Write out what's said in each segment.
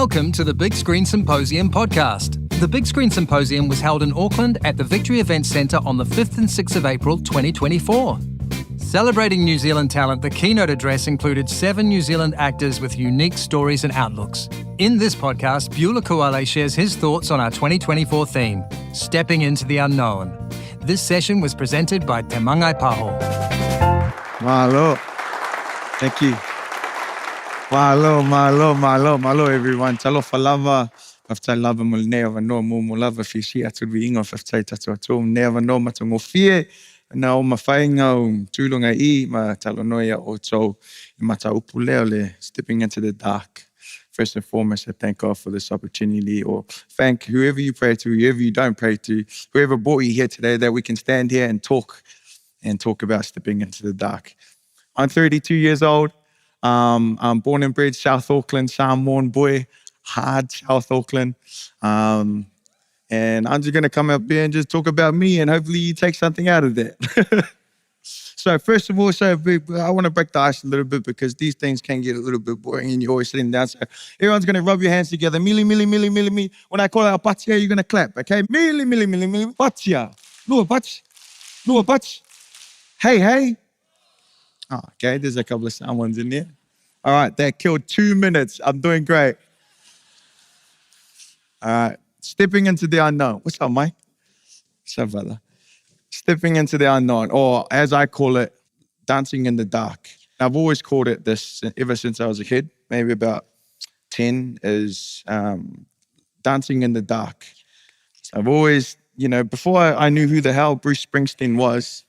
Welcome to the Big Screen Symposium podcast. The Big Screen Symposium was held in Auckland at the Victory Events Centre on the 5th and 6th of April 2024. Celebrating New Zealand talent, the keynote address included 7 New Zealand actors with unique stories and outlooks. In this podcast, Beulah Koale shares his thoughts on our 2024 theme, Stepping into the Unknown. This session was presented by Te Mangai Paho. Mahalo. Thank you. Mahalo, everyone. Talofa lava. Whaftai lava mo nea wano mo lava whisi atu ingo whaftai tatu atu nea wano matungo fie. Na o mawhainga o tūlunga I ma talonoia o tau I mata upu leo le stepping into the dark. First and foremost, I thank God for this opportunity, or thank whoever you pray to, whoever you don't pray to, whoever brought you here today, that we can stand here and talk about stepping into the dark. I'm 32 years old. I'm born and bred South Auckland, Samoan boy, hard South Auckland. And I'm just going to come up here and just talk about me, and hopefully you take something out of that. So first of all, I want to break the ice a little bit because these things can get a little bit boring and you're always sitting down. So everyone's going to rub your hands together. Mili, mili, mili, mili, mili. When I call out patia, you're going to clap, okay? Mili, mili, mili, mili. Patia. Lua pach. Lua pach. Hey, hey. Oh, okay, there's a couple of sound ones in there. All right, that killed 2 minutes. I'm doing great. All right, stepping into the unknown. What's up, Mike? What's up, fella? Stepping into the unknown, or as I call it, dancing in the dark. I've always called it this ever since I was a kid, maybe about 10, is dancing in the dark. So I've always, before I knew who the hell Bruce Springsteen was,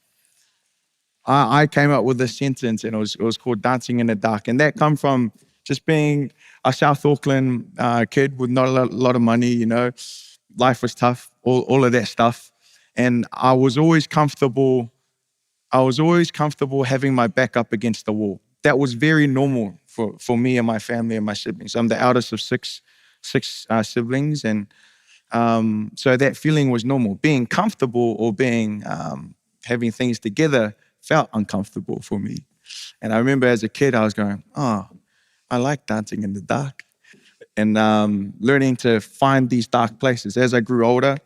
I came up with this sentence, and it was called dancing in the dark. And that come from just being a South Auckland kid with not a lot of money, life was tough, all of that stuff. And I was always comfortable having my back up against the wall. That was very normal for me and my family and my siblings. I'm the eldest of six siblings. And so that feeling was normal. Being comfortable or having things together felt uncomfortable for me. And I remember as a kid, I was going, I like dancing in the dark. And learning to find these dark places. As I grew older,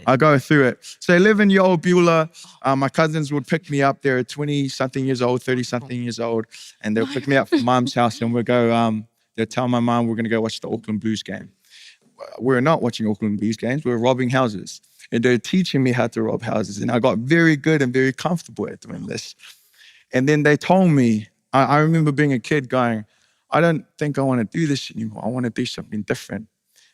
I go through it. So 11-year-old Beulah, my cousins would pick me up. They're 20-something years old, 30-something years old. And they'll pick me up from mom's house and we'll go, they'll tell my mom we're going to go watch the Auckland Blues game. We're not watching Auckland Blues games. We're robbing houses. And they're teaching me how to rob houses. And I got very good and very comfortable at doing this. And then they told me, I remember being a kid going, I don't think I want to do this anymore. I want to do something different.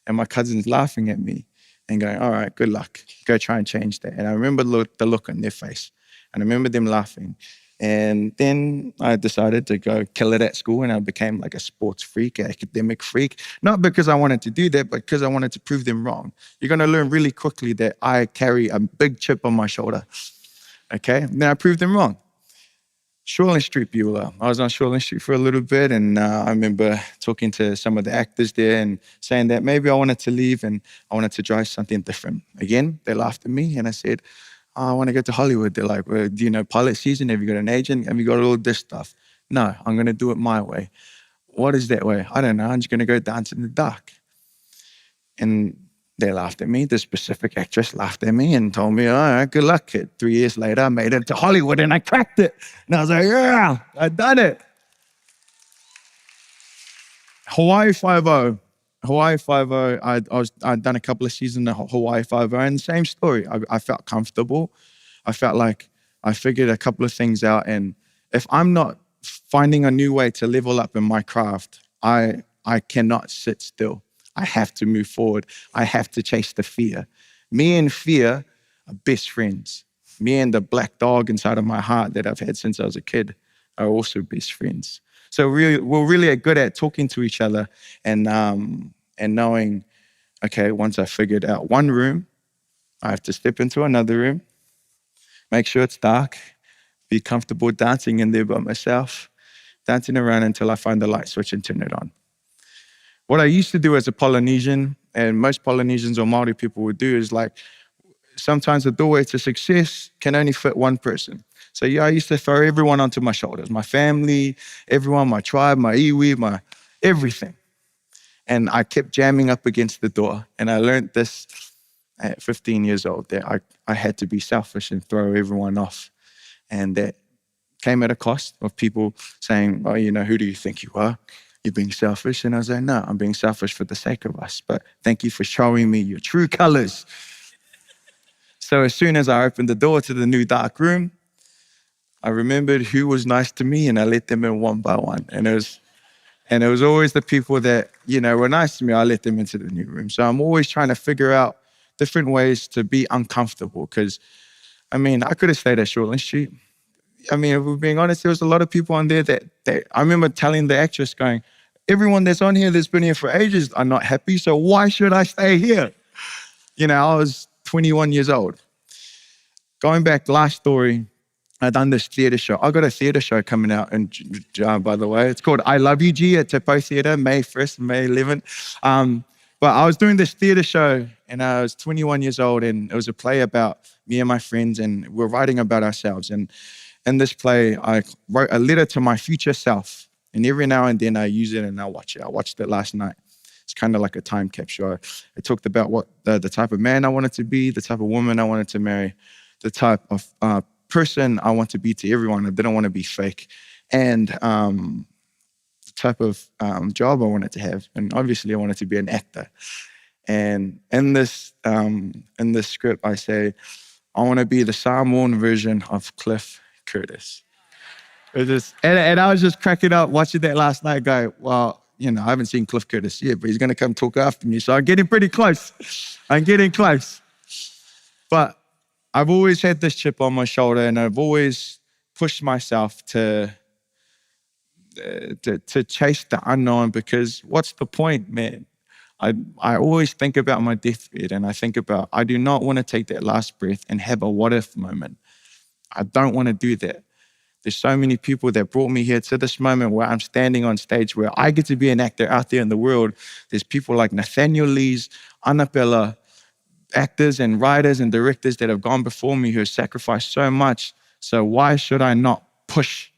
And my cousins laughing at me and going, all right, good luck. Go try and change that. And I remember the look on their face. And I remember them laughing. And then I decided to go kill it at school, and I became like a sports freak, an academic freak. Not because I wanted to do that, but because I wanted to prove them wrong. You're going to learn really quickly that I carry a big chip on my shoulder. Okay? And then I proved them wrong. Shoreline Street, Beulah. I was on Shoreline Street for a little bit, and I remember talking to some of the actors there and saying that maybe I wanted to leave and I wanted to try something different. Again, they laughed at me, and I said, I want to go to Hollywood. They're like, well, do you know pilot season? Have you got an agent? Have you got all this stuff? No, I'm going to do it my way. What is that way? I don't know. I'm just going to go dance in the dark. And they laughed at me. The specific actress laughed at me and told me, all right, good luck, kid. 3 years later, I made it to Hollywood and I cracked it. And I was like, yeah, I done it. Hawaii Five-0. Hawaii Five-0, I'd done a couple of seasons of Hawaii Five-0, and same story. I felt comfortable. I felt like I figured a couple of things out, and if I'm not finding a new way to level up in my craft, I cannot sit still. I have to move forward. I have to chase the fear. Me and fear are best friends. Me and the black dog inside of my heart that I've had since I was a kid are also best friends. So we're really good at talking to each other and knowing, okay, once I figured out one room, I have to step into another room, make sure it's dark, be comfortable dancing in there by myself, dancing around until I find the light switch and turn it on. What I used to do as a Polynesian, and most Polynesians or Māori people would do, is like, sometimes the doorway to success can only fit one person. So yeah, I used to throw everyone onto my shoulders, my family, everyone, my tribe, my iwi, my everything. And I kept jamming up against the door. And I learned this at 15 years old, that I had to be selfish and throw everyone off. And that came at a cost of people saying, oh, who do you think you are? You're being selfish. And I was like, no, I'm being selfish for the sake of us. But thank you for showing me your true colors. So as soon as I opened the door to the new dark room, I remembered who was nice to me, and I let them in one by one. And it was always the people that, were nice to me, I let them into the new room. So I'm always trying to figure out different ways to be uncomfortable. Because, I could have stayed at Shortland Street. If we're being honest, there was a lot of people on there that I remember telling the actress, going, everyone that's on here that's been here for ages are not happy, so why should I stay here? I was 21 years old. Going back, last story, I've done this theatre show. I got a theatre show coming out, by the way. It's called I Love You, G, at Te Pau Theatre, May 1st, May 11th. But I was doing this theatre show, and I was 21 years old, and it was a play about me and my friends, and we're writing about ourselves. And in this play, I wrote a letter to my future self, and every now and then I use it and I watch it. I watched it last night. It's kind of like a time capsule. It talked about what the type of man I wanted to be, the type of woman I wanted to marry, the type of person I want to be to everyone. I didn't want to be fake. And the type of job I wanted to have. And obviously I wanted to be an actor. And in this script, I say, I want to be the Samoan version of Cliff Curtis. And I was just cracking up watching that last night, going, well, I haven't seen Cliff Curtis yet, but he's going to come talk after me. So I'm getting pretty close. But I've always had this chip on my shoulder, and I've always pushed myself to chase the unknown, because what's the point, man? I always think about my deathbed, and I think about, I do not want to take that last breath and have a what if moment. I don't want to do that. There's so many people that brought me here to this moment where I'm standing on stage, where I get to be an actor out there in the world. There's people like Nathaniel Lees, Annabella, actors and writers and directors that have gone before me who have sacrificed so much. So why should I not push?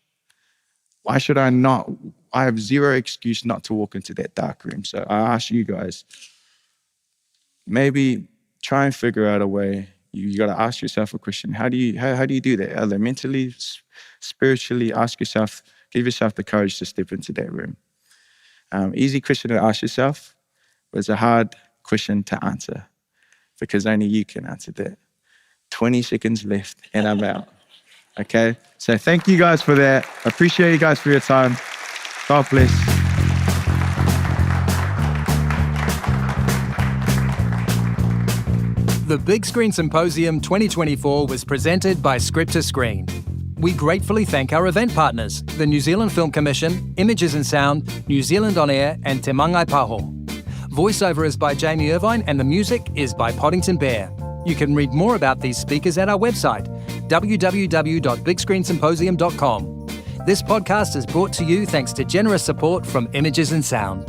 Why should I not? I have zero excuse not to walk into that dark room. So I ask you guys, maybe try and figure out a way. You got to ask yourself a question. How do you do that? Either mentally, spiritually, ask yourself, give yourself the courage to step into that room. Easy question to ask yourself, but it's a hard question to answer, because only you can answer that. 20 seconds left and I'm out. Okay? So thank you guys for that. I appreciate you guys for your time. God bless. The Big Screen Symposium 2024 was presented by Script to Screen. We gratefully thank our event partners, the New Zealand Film Commission, Images and Sound, New Zealand On Air, and Te Mangai Paho. Voiceover is by Jamie Irvine, and the music is by Poddington Bear. You can read more about these speakers at our website, www.bigscreensymposium.com. This podcast is brought to you thanks to generous support from Images and Sound.